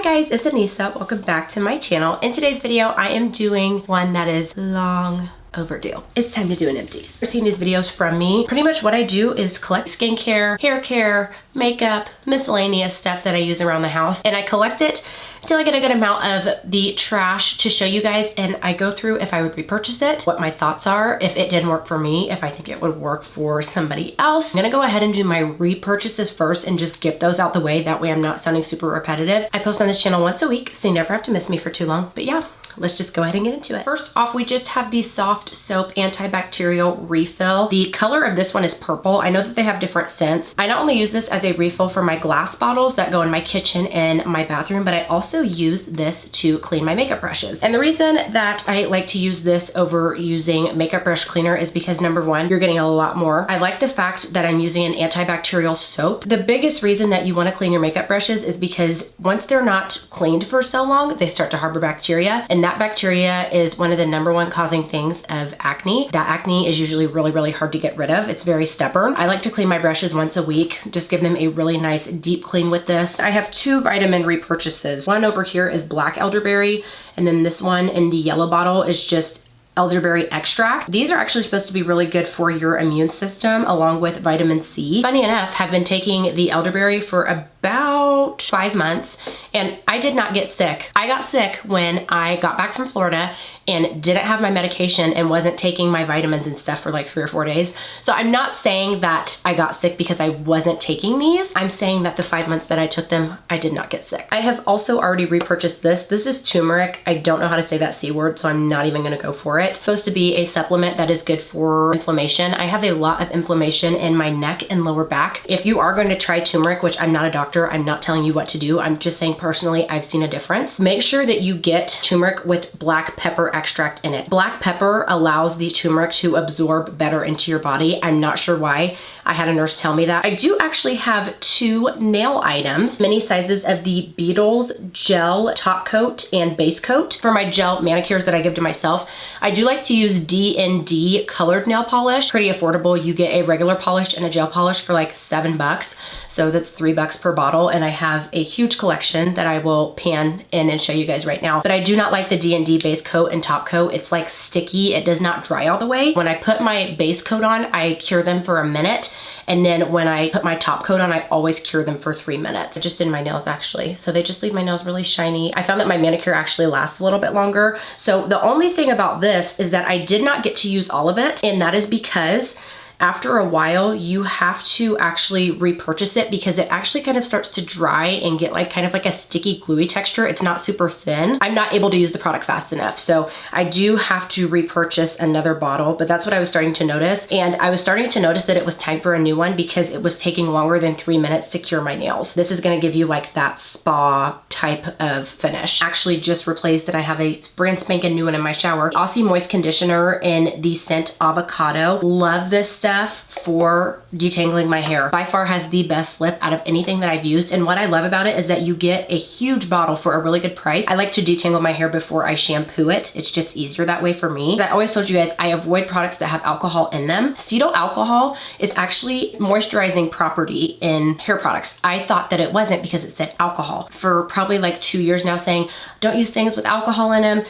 guys, it's Anissa. Welcome back to my channel. In today's video, I am doing one that is long overdue. It's time to do an empties. You're seeing these videos from me. Pretty much what I do is collect skincare, hair care, makeup, miscellaneous stuff that I use around the house, and I collect it until I get a good amount of the trash to show you guys, and I go through if I would repurchase it, what my thoughts are, if it didn't work for me, if I think it would work for somebody else. I'm gonna go ahead and do my repurchases first and just get those out the way. That way I'm not sounding super repetitive. I post on this channel once a week, so you never have to miss me for too long, but yeah. Let's just go ahead and get into it. First off, we just have the Soft Soap Antibacterial Refill. The color of this one is purple. I know that they have different scents. I not only use this as a refill for my glass bottles that go in my kitchen and my bathroom, but I also use this to clean my makeup brushes. And the reason that I like to use this over using makeup brush cleaner is because number one, you're getting a lot more. I like the fact that I'm using an antibacterial soap. The biggest reason that you want to clean your makeup brushes is because once they're not cleaned for so long, they start to harbor bacteria, and that bacteria is one of the number one causing things of acne. That acne is usually really hard to get rid of. It's very stubborn. I like to clean my brushes once a week, just give them a really nice deep clean with this. I have two vitamin repurchases. One over here is black elderberry, and then this one in the yellow bottle is just elderberry extract. These are actually supposed to be really good for your immune system along with vitamin C. Funny enough, have been taking the elderberry for about 5 months and I did not get sick. I got sick when I got back from Florida and didn't have my medication and wasn't taking my vitamins and stuff for like 3 or 4 days. So I'm not saying that I got sick because I wasn't taking these. I'm saying that the 5 months that I took them, I did not get sick. I have also already repurchased this. This is turmeric. I don't know how to say that C word, so I'm not even gonna go for it. It's supposed to be a supplement that is good for inflammation. I have a lot of inflammation in my neck and lower back. If you are going to try turmeric, which I'm not a doctor, I'm not telling you what to do. I'm just saying personally, I've seen a difference. Make sure that you get turmeric with black pepper extract in it. Black pepper allows the turmeric to absorb better into your body. I'm not sure why. I had a nurse tell me that. I do actually have 2 nail items, mini sizes of the BEETLES gel top coat and base coat. For my gel manicures that I give to myself, I do like to use D&D colored nail polish. Pretty affordable. You get a regular polish and a gel polish for like $7. So that's $3 per bottle. And I have a huge collection that I will pan in and show you guys right now. But I do not like the D&D base coat and top coat. It's like sticky. It does not dry all the way. When I put my base coat on, I cure them for a minute. And then when I put my top coat on, I always cure them for 3 minutes. I just did my nails actually. So they just leave my nails really shiny. I found that my manicure actually lasts a little bit longer. So the only thing about this is that I did not get to use all of it. And that is because after a while, you have to actually repurchase it because it actually kind of starts to dry and get like kind of like a sticky gluey texture. It's not super thin. I'm not able to use the product fast enough. So I do have to repurchase another bottle, but that's what I was starting to notice. And I was starting to notice that it was time for a new one because it was taking longer than 3 minutes to cure my nails. This is gonna give you like that spa type of finish. Actually just replaced it. I have a brand spanking new one in my shower. AUSSIE Moist Conditioner in the scent Avocado. Love this stuff for detangling my hair. By far has the best slip out of anything that I've used, and what I love about it is that you get a huge bottle for a really good price. I like to detangle my hair before I shampoo it. It's just easier that way for me. I always told you guys I avoid products that have alcohol in them. Cetyl alcohol is actually moisturizing property in hair products. I thought that it wasn't because it said alcohol for probably like 2 years now, saying don't use things with alcohol in them.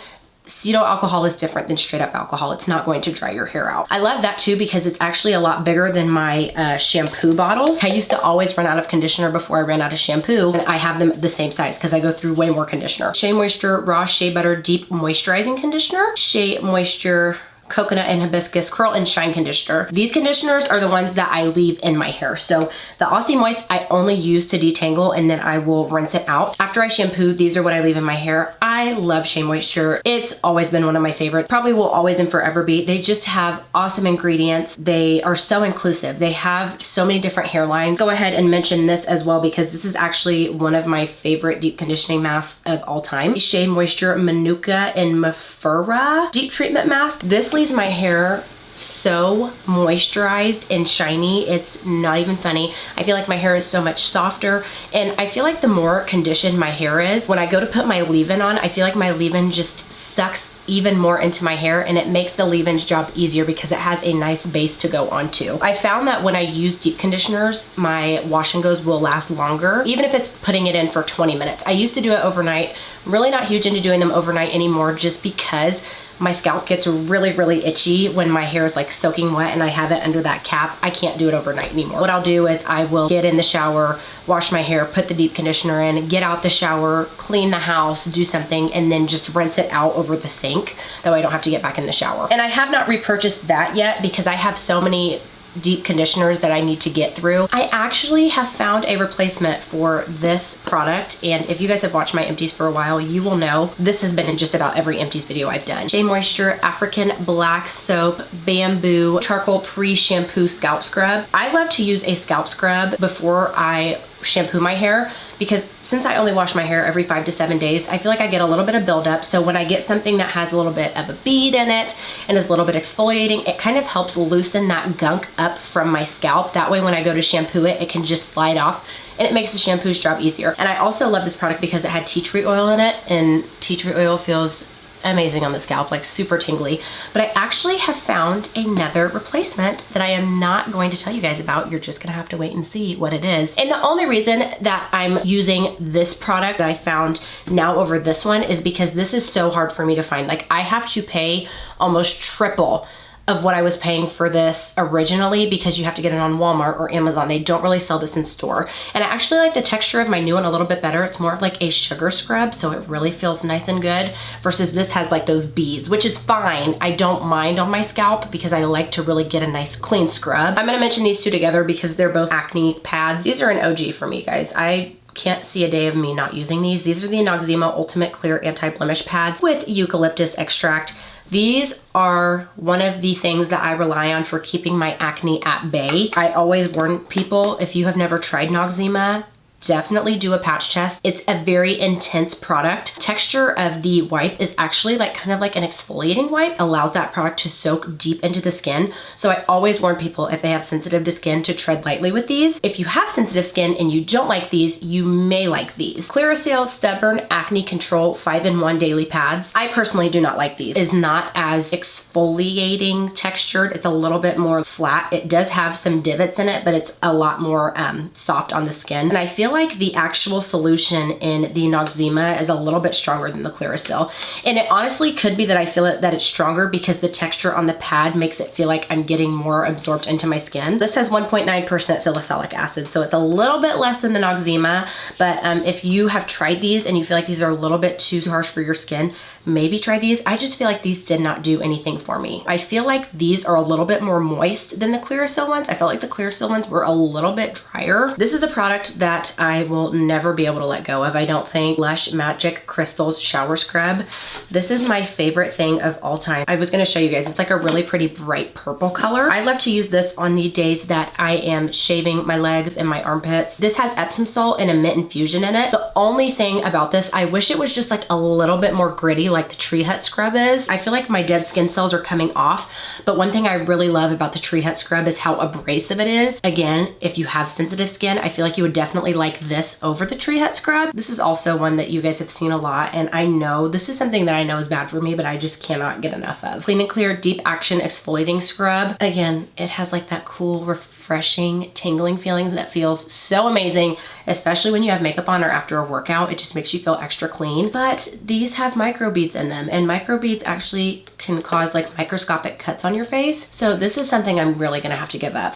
Cetyl alcohol is different than straight up alcohol. It's not going to dry your hair out. I love that too because it's actually a lot bigger than my shampoo bottles. I used to always run out of conditioner before I ran out of shampoo, and I have them the same size because I go through way more conditioner. Shea Moisture Raw Shea Butter Deep Moisturizing Conditioner. Shea Moisture Coconut and Hibiscus Curl and Shine Conditioner. These conditioners are the ones that I leave in my hair. So the AUSSIE Moist I only use to detangle and then I will rinse it out. After I shampoo, these are what I leave in my hair. I love Shea Moisture. It's always been one of my favorites. Probably will always and forever be. They just have awesome ingredients. They are so inclusive. They have so many different hairlines. Go ahead and mention this as well because this is actually one of my favorite deep conditioning masks of all time. Shea Moisture MANUKA and MAFURA Deep Treatment Mask. This leaves my hair so moisturized and shiny. It's not even funny. I feel like my hair is so much softer, and I feel like the more conditioned my hair is, when I go to put my leave-in on, I feel like my leave-in just sucks even more into my hair, and it makes the leave-ins job easier because it has a nice base to go onto. I found that when I use deep conditioners, my wash and goes will last longer, even if it's putting it in for 20 minutes. I used to do it overnight. I'm really not huge into doing them overnight anymore just because my scalp gets really, really itchy when my hair is like soaking wet and I have it under that cap. I can't do it overnight anymore. What I'll do is I will get in the shower, wash my hair, put the deep conditioner in, get out the shower, clean the house, do something, and then just rinse it out over the sink. That way I don't have to get back in the shower. And I have not repurchased that yet because I have so many deep conditioners that I need to get through. I actually have found a replacement for this product, and if you guys have watched my Empties for a while, you will know this has been in just about every Empties video I've done. Shea Moisture African Black Soap Bamboo Charcoal Pre-Shampoo Scalp Scrub. I love to use a scalp scrub before I shampoo my hair because since I only wash my hair every 5 to 7 days, I feel like I get a little bit of buildup. So when I get something that has a little bit of a bead in it and is a little bit exfoliating, it kind of helps loosen that gunk up from my scalp. That way when I go to shampoo it, it can just slide off and it makes the shampoo's job easier. And I also love this product because it had tea tree oil in it, and tea tree oil feels amazing on the scalp, like super tingly. But I actually have found another replacement that I am not going to tell you guys about. You're just gonna have to wait and see what it is. And the only reason that I'm using this product that I found now over this one is because this is so hard for me to find. Like, I have to pay almost triple of what I was paying for this originally because you have to get it on Walmart or Amazon. They don't really sell this in store. And I actually like the texture of my new one a little bit better. It's more of like a sugar scrub, so it really feels nice and good, versus this has like those beads, which is fine. I don't mind on my scalp because I like to really get a nice clean scrub. I'm gonna mention these two together because they're both acne pads. These are an OG for me, guys. I can't see a day of me not using these. These are the NOXZEMA Ultimate Clear Anti-Blemish Pads with eucalyptus extract. These are one of the things that I rely on for keeping my acne at bay. I always warn people, if you have never tried NOXZEMA, definitely do a patch test. It's a very intense product. Texture of the wipe is actually like kind of like an exfoliating wipe, allows that product to soak deep into the skin. So I always warn people if they have sensitive to skin to tread lightly with these. If you have sensitive skin and you don't like these, you may like these. CLEARASIL Stubborn Acne Control 5-in-1 Daily Pads. I personally do not like these. It is not as exfoliating textured. It's a little bit more flat. It does have some divots in it, but it's a lot more soft on the skin. And I feel like the actual solution in the NOXZEMA is a little bit stronger than the CLEARASIL. And it honestly could be that I feel that it's stronger because the texture on the pad makes it feel like I'm getting more absorbed into my skin. This has 1.9% salicylic acid, so it's a little bit less than the NOXZEMA, but if you have tried these and you feel like these are a little bit too harsh for your skin, maybe try these. I just feel like these did not do anything for me. I feel like these are a little bit more moist than the CLEARASIL ones. I felt like the CLEARASIL ones were a little bit drier. This is a product that I will never be able to let go of, I don't think. Lush Magic Crystals Shower Scrub. This is my favorite thing of all time. I was gonna show you guys. It's like a really pretty bright purple color. I love to use this on the days that I am shaving my legs and my armpits. This has Epsom salt and a mint infusion in it. The only thing about this, I wish it was just like a little bit more gritty like the Tree Hut scrub is. I feel like my dead skin cells are coming off, but one thing I really love about the Tree Hut scrub is how abrasive it is. Again, if you have sensitive skin, I feel like you would definitely like this over the Tree Hut scrub. This is also one that you guys have seen a lot, and I know this is something that I know is bad for me, but I just cannot get enough of. Clean and Clear Deep Action Exfoliating Scrub. Again, it has like that cool, refreshing, tingling feelings that feels so amazing, especially when you have makeup on or after a workout. It just makes you feel extra clean. But these have microbeads in them, and microbeads actually can cause like microscopic cuts on your face. So this is something I'm really gonna have to give up.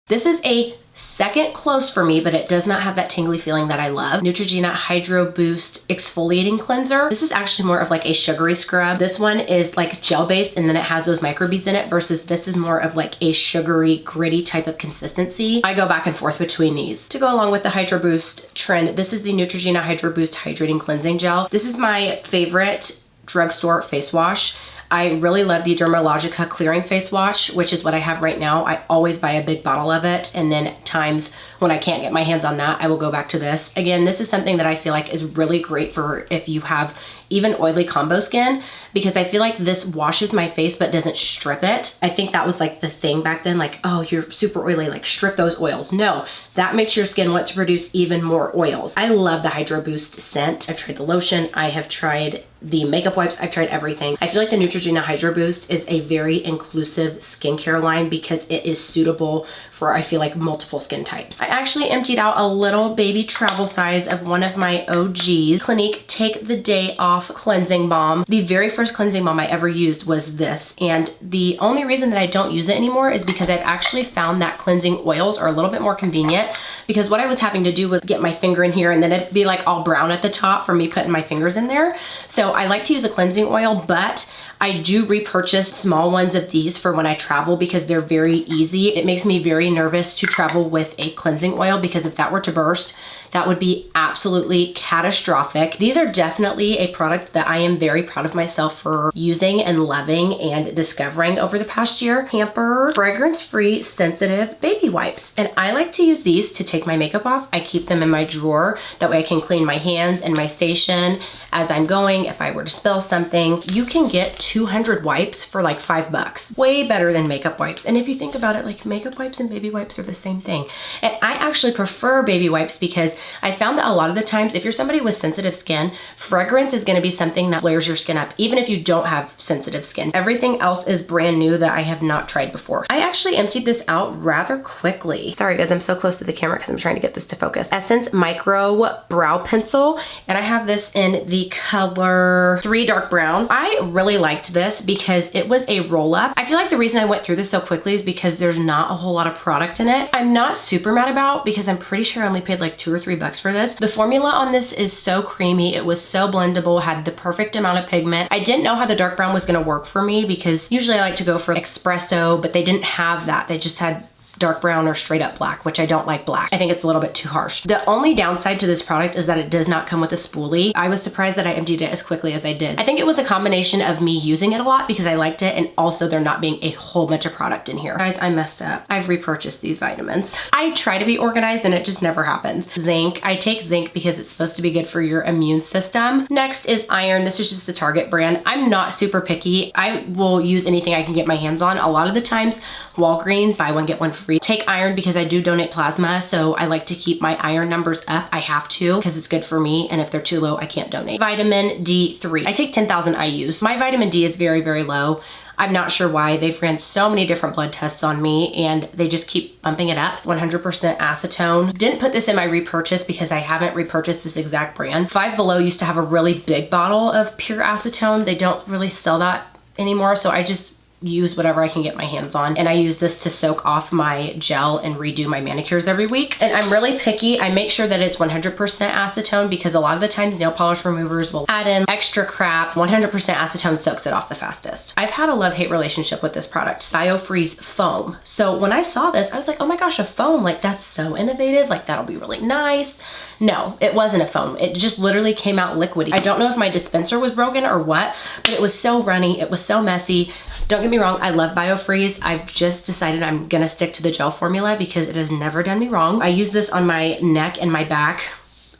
This is a second close for me, but it does not have that tingly feeling that I love. Neutrogena Hydro Boost Exfoliating Cleanser. This is actually more of like a sugary scrub. This one is like gel based and then it has those microbeads in it, versus this is more of like a sugary, gritty type of consistency. I go back and forth between these. To go along with the Hydro Boost trend, this is the Neutrogena Hydro Boost Hydrating Cleansing Gel. This is my favorite drugstore face wash. I really love the Dermalogica Clearing Face Wash, which is what I have right now. I always buy a big bottle of it, and then times when I can't get my hands on that, I will go back to this. Again, this is something that I feel like is really great for if you have even oily combo skin, because I feel like this washes my face but doesn't strip it. I think that was like the thing back then, like, oh, you're super oily, like strip those oils. No, that makes your skin want to produce even more oils. I love the Hydro Boost scent. I've tried the lotion, I have tried the makeup wipes, I've tried everything. I feel like the Neutrogena Hydro Boost is a very inclusive skincare line because it is suitable for, I feel like, multiple skin types. I actually emptied out a little baby travel size of one of my OGs, Clinique Take the Day Off Cleansing Balm. The very first cleansing balm I ever used was this, and the only reason that I don't use it anymore is because I've actually found that cleansing oils are a little bit more convenient, because what I was having to do was get my finger in here and then it'd be like all brown at the top from me putting my fingers in there. So I like to use a cleansing oil, but I do repurchase small ones of these for when I travel because they're very easy. It makes me very nervous to travel with a cleansing oil because if that were to burst, that would be absolutely catastrophic. These are definitely a product that I am very proud of myself for using and loving and discovering over the past year. PAMPER fragrance-free sensitive baby wipes. And I like to use these to take my makeup off. I keep them in my drawer. That way I can clean my hands and my station as I'm going. If I were to spill something, you can get 200 wipes for like $5. Way better than makeup wipes. And if you think about it, like makeup wipes and baby wipes are the same thing. And I actually prefer baby wipes because I found that a lot of the times, if you're somebody with sensitive skin, fragrance is gonna be something that flares your skin up, even if you don't have sensitive skin. Everything else is brand new that I have not tried before. I actually emptied this out rather quickly. Sorry guys, I'm so close to the camera because I'm trying to get this to focus. Essence Micro Brow Pencil, and I have this in the color 3 Dark Brown. I really liked this because it was a roll up. I feel like the reason I went through this so quickly is because there's not a whole lot of product in it. I'm not super mad about because I'm pretty sure I only paid like $2 or $3 for this. The formula on this is so creamy. It was so blendable, had the perfect amount of pigment. I didn't know how the dark brown was gonna work for me because usually I like to go for espresso, but they didn't have that. They just had dark brown or straight up black, which I don't like black. I think it's a little bit too harsh. The only downside to this product is that it does not come with a spoolie. I was surprised that I emptied it as quickly as I did. I think it was a combination of me using it a lot because I liked it, and also there not being a whole bunch of product in here. Guys, I messed up. I've repurchased these vitamins. I try to be organized and it just never happens. Zinc. I take zinc because it's supposed to be good for your immune system. Next is iron. This is just the Target brand. I'm not super picky. I will use anything I can get my hands on. A lot of the times, Walgreens, buy one, get one free. Take iron because I do donate plasma, so I like to keep my iron numbers up. I have to because it's good for me, and if they're too low, I can't donate. Vitamin D3. I take 10,000 IUs. My vitamin D is very, very low. I'm not sure why. They've ran so many different blood tests on me and they just keep bumping it up. 100% acetone. Didn't put this in my repurchase because I haven't repurchased this exact brand. Five Below used to have a really big bottle of pure acetone. They don't really sell that anymore, so I just use whatever I can get my hands on. And I use this to soak off my gel and redo my manicures every week. And I'm really picky. I make sure that it's 100% acetone because a lot of the times nail polish removers will add in extra crap. 100% acetone soaks it off the fastest. I've had a love-hate relationship with this product. BIOFREEZE foam. So when I saw this, I was like, oh my gosh, a foam, like that's so innovative. Like that'll be really nice. No, it wasn't a foam. It just literally came out liquidy. I don't know if my dispenser was broken or what, but it was so runny. It was so messy. Don't get me wrong, I love BIOFREEZE. I've just decided I'm gonna stick to the gel formula because it has never done me wrong. I use this on my neck and my back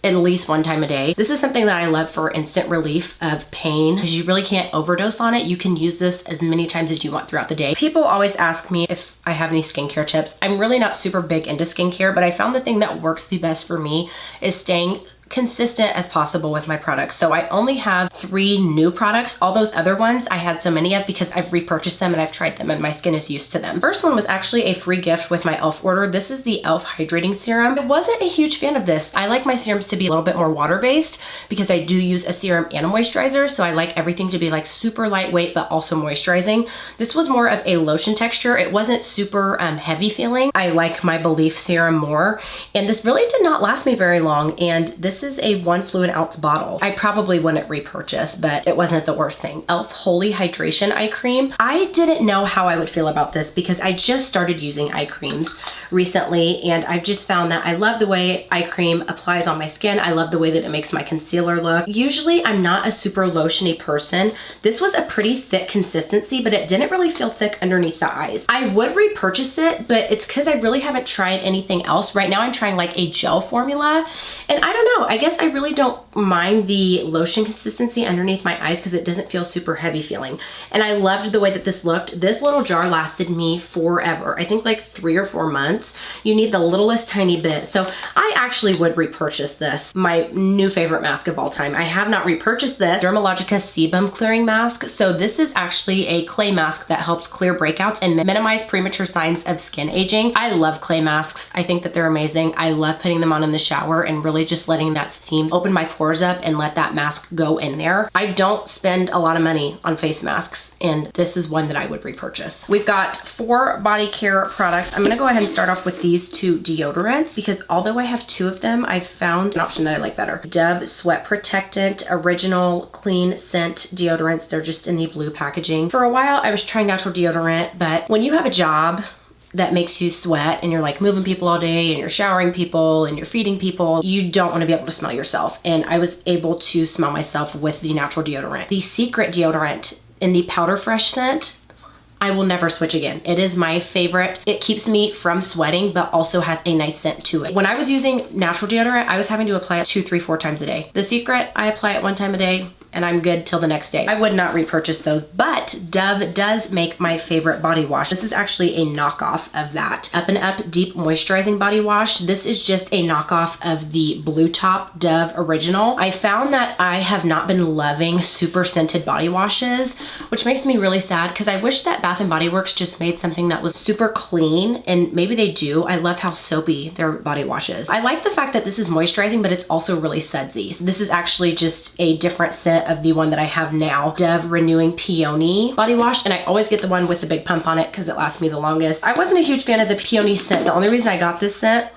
at least one time a day. This is something that I love for instant relief of pain because you really can't overdose on it. You can use this as many times as you want throughout the day. People always ask me if I have any skincare tips. I'm really not super big into skincare, but I found the thing that works the best for me is staying consistent as possible with my products. So I only have 3 new products. All those other ones I had so many of because I've repurchased them and I've tried them and my skin is used to them. First one was actually a free gift with my e.l.f. order. This is the e.l.f. Hydrating Serum. I wasn't a huge fan of this. I like my serums to be a little bit more water-based because I do use a serum and a moisturizer, so I like everything to be like super lightweight but also moisturizing. This was more of a lotion texture. It wasn't super heavy feeling. I like my Belief serum more, and this really did not last me very long, and this This is a 1 fluid ounce bottle. I probably wouldn't repurchase, but it wasn't the worst thing. e.l.f. Holy Hydration Eye Cream. I didn't know how I would feel about this because I just started using eye creams recently, and I've just found that I love the way eye cream applies on my skin. I love the way that it makes my concealer look. Usually I'm not a super lotiony person. This was a pretty thick consistency, but it didn't really feel thick underneath the eyes. I would repurchase it, but it's because I really haven't tried anything else. Right now I'm trying like a gel formula, and I don't know, I guess I really don't mind the lotion consistency underneath my eyes because it doesn't feel super heavy feeling. And I loved the way that this looked. This little jar lasted me forever. I think like 3 or 4 months. You need the littlest tiny bit. So I actually would repurchase this. My new favorite mask of all time. I have not repurchased this Dermalogica Sebum Clearing Mask. So this is actually a clay mask that helps clear breakouts and minimize premature signs of skin aging. I love clay masks. I think that they're amazing. I love putting them on in the shower and really just letting that steam open my pores up and let that mask go in there. I don't spend a lot of money on face masks, and this is one that I would repurchase. We've got 4 body care products. I'm gonna go ahead and start off with these 2 deodorants because although I have 2 of them, I found an option that I like better. Dove Sweat Protectant Original Clean Scent Deodorants. They're just in the blue packaging. For a while, I was trying natural deodorant, but when you have a job that makes you sweat and you're like moving people all day and you're showering people and you're feeding people, you don't want to be able to smell yourself. And I was able to smell myself with the natural deodorant. The Secret deodorant in the Powder Fresh scent, I will never switch again. It is my favorite. It keeps me from sweating, but also has a nice scent to it. When I was using natural deodorant, I was having to apply it 2, 3, 4 times a day. The Secret, I apply it 1 time a day and I'm good till the next day. I would not repurchase those, but Dove does make my favorite body wash. This is actually a knockoff of that. Up and Up Deep Moisturizing Body Wash. This is just a knockoff of the Blue Top Dove Original. I found that I have not been loving super scented body washes, which makes me really sad because I wish that Bath & Body Works just made something that was super clean, and maybe they do. I love how soapy their body wash is. I like the fact that this is moisturizing, but it's also really sudsy. This is actually just a different scent of the one that I have now, Dove Renewing Peony Body Wash, and I always get the one with the big pump on it because it lasts me the longest. I wasn't a huge fan of the peony scent. The only reason I got this scent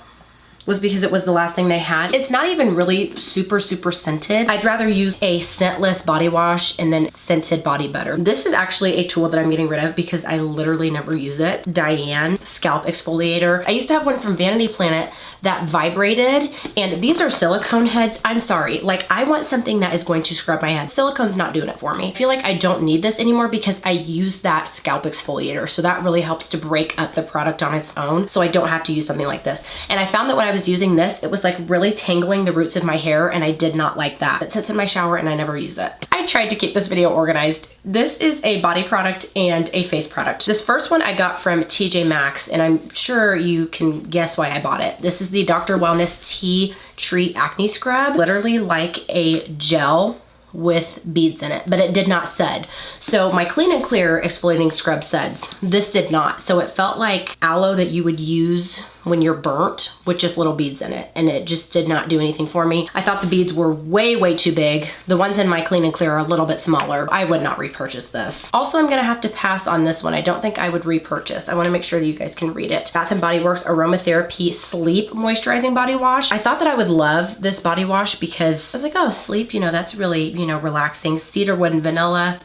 was because it was the last thing they had. It's not even really super scented. I'd rather use a scentless body wash and then scented body butter. This is actually a tool that I'm getting rid of because I literally never use it. Diane Scalp Exfoliator. I used to have one from Vanity Planet that vibrated, and these are silicone heads. I'm sorry, like I want something that is going to scrub my head. Silicone's not doing it for me. I feel like I don't need this anymore because I use that scalp exfoliator. So that really helps to break up the product on its own. So I don't have to use something like this. And I found that when I was using this, it was like really tangling the roots of my hair, and I did not like that. It sits in my shower and I never use it. I tried to keep this video organized. This is a body product and a face product. This first one I got from TJ Maxx, and I'm sure you can guess why I bought it. This is the Dr. Wellness Tea Tree Acne Scrub. Literally like a gel with beads in it, but it did not sud. So my Clean and Clear exfoliating scrub suds. This did not. So it felt like aloe that you would use when you're burnt with just little beads in it, and it just did not do anything for me. I thought the beads were way too big. The ones in my Clean and Clear are a little bit smaller. I would not repurchase this. Also, I'm gonna have to pass on this one. I don't think I would repurchase. I wanna make sure that you guys can read it. Bath & Body Works Aromatherapy Sleep Moisturizing Body Wash. I thought that I would love this body wash because I was like, oh, sleep, you know, that's really, you know, relaxing. Cedarwood and vanilla.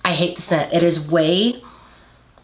I hate the scent. It is way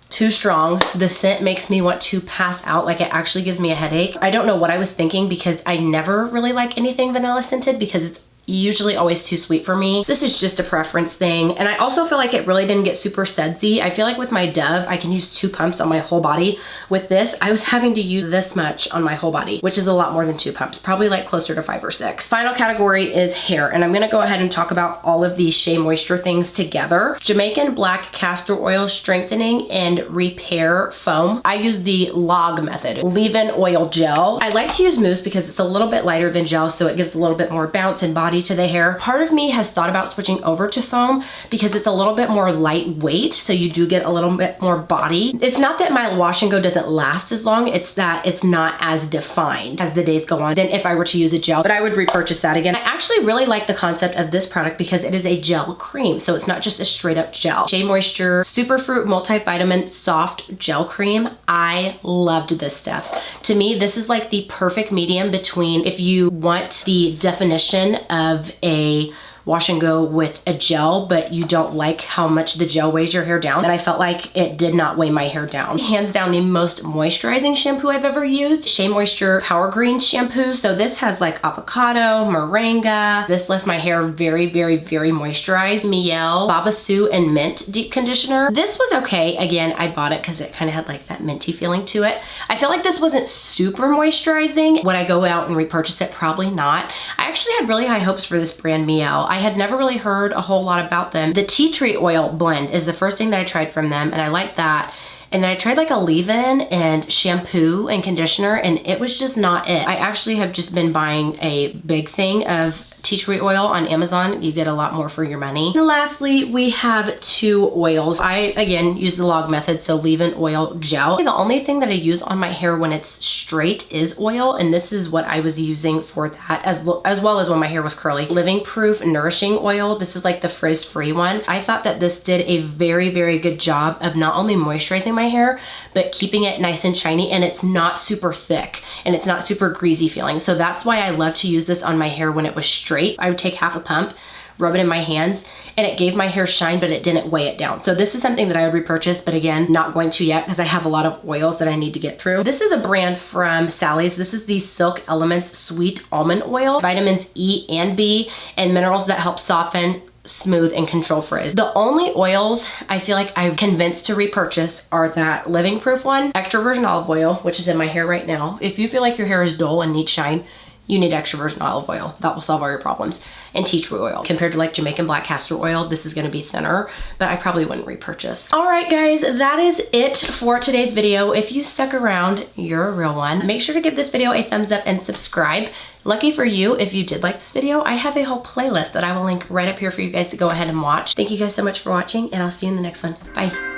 too strong. The scent makes me want to pass out. Like, it actually gives me a headache. I don't know what I was thinking because I never really like anything vanilla scented because it's usually always too sweet for me. This is just a preference thing. And I also feel like it really didn't get super sudsy. I feel like with my Dove, I can use 2 pumps on my whole body. With this, I was having to use this much on my whole body, which is a lot more than 2 pumps, probably like closer to 5 or 6. Final category is hair. And I'm gonna go ahead and talk about all of these Shea Moisture things together. Jamaican Black Castor Oil Strengthening and Repair Foam. I use the log method, leave-in oil gel. I like to use mousse because it's a little bit lighter than gel, so it gives a little bit more bounce and body body to the hair. Part of me has thought about switching over to foam because it's a little bit more lightweight, so you do get a little bit more body. It's not that my wash and go doesn't last as long, it's that it's not as defined as the days go on than if I were to use a gel, but I would repurchase that again. I actually really like the concept of this product because it is a gel cream, so it's not just a straight up gel. Shea Moisture Superfruit Multivitamin Soft Gel Cream. I loved this stuff. To me, this is like the perfect medium between if you want the definition of a wash and go with a gel, but you don't like how much the gel weighs your hair down. And I felt like it did not weigh my hair down. Hands down the most moisturizing shampoo I've ever used. Shea Moisture Power Green Shampoo. So this has like avocado, moringa. This left my hair very, very, very moisturized. Miel, Babassu, and Mint Deep Conditioner. This was okay. Again, I bought it because it kind of had like that minty feeling to it. I feel like this wasn't super moisturizing. Would I go out and repurchase it? Probably not. I actually had really high hopes for this brand Miel. I had never really heard a whole lot about them. The tea tree oil blend is the first thing that I tried from them, and I liked that. And then I tried like a leave-in and shampoo and conditioner, and it was just not it. I actually have just been buying a big thing of tea tree oil on Amazon. You get a lot more for your money. And lastly, we have 2 oils. I, again, use the log method, so leave-in oil gel. The only thing that I use on my hair when it's straight is oil, and this is what I was using for that, as well as when my hair was curly. Living Proof Nourishing Oil. This is like the frizz-free one. I thought that this did a very, very good job of not only moisturizing my hair, but keeping it nice and shiny, and it's not super thick, and it's not super greasy feeling. So that's why I love to use this on my hair when it was straight. I would take half a pump, rub it in my hands, and it gave my hair shine, but it didn't weigh it down. So this is something that I would repurchase, but again, not going to yet because I have a lot of oils that I need to get through. This is a brand from Sally's. This is the Silk Elements Sweet Almond Oil. Vitamins E and B and minerals that help soften, smooth, and control frizz. The only oils I feel like I'm convinced to repurchase are that Living Proof one, extra virgin olive oil, which is in my hair right now. If you feel like your hair is dull and needs shine, you need extra virgin olive oil. That will solve all your problems. And tea tree oil. Compared to like Jamaican black castor oil, this is gonna be thinner, but I probably wouldn't repurchase. All right, guys, that is it for today's video. If you stuck around, you're a real one. Make sure to give this video a thumbs up and subscribe. Lucky for you, if you did like this video, I have a whole playlist that I will link right up here for you guys to go ahead and watch. Thank you guys so much for watching, and I'll see you in the next one. Bye.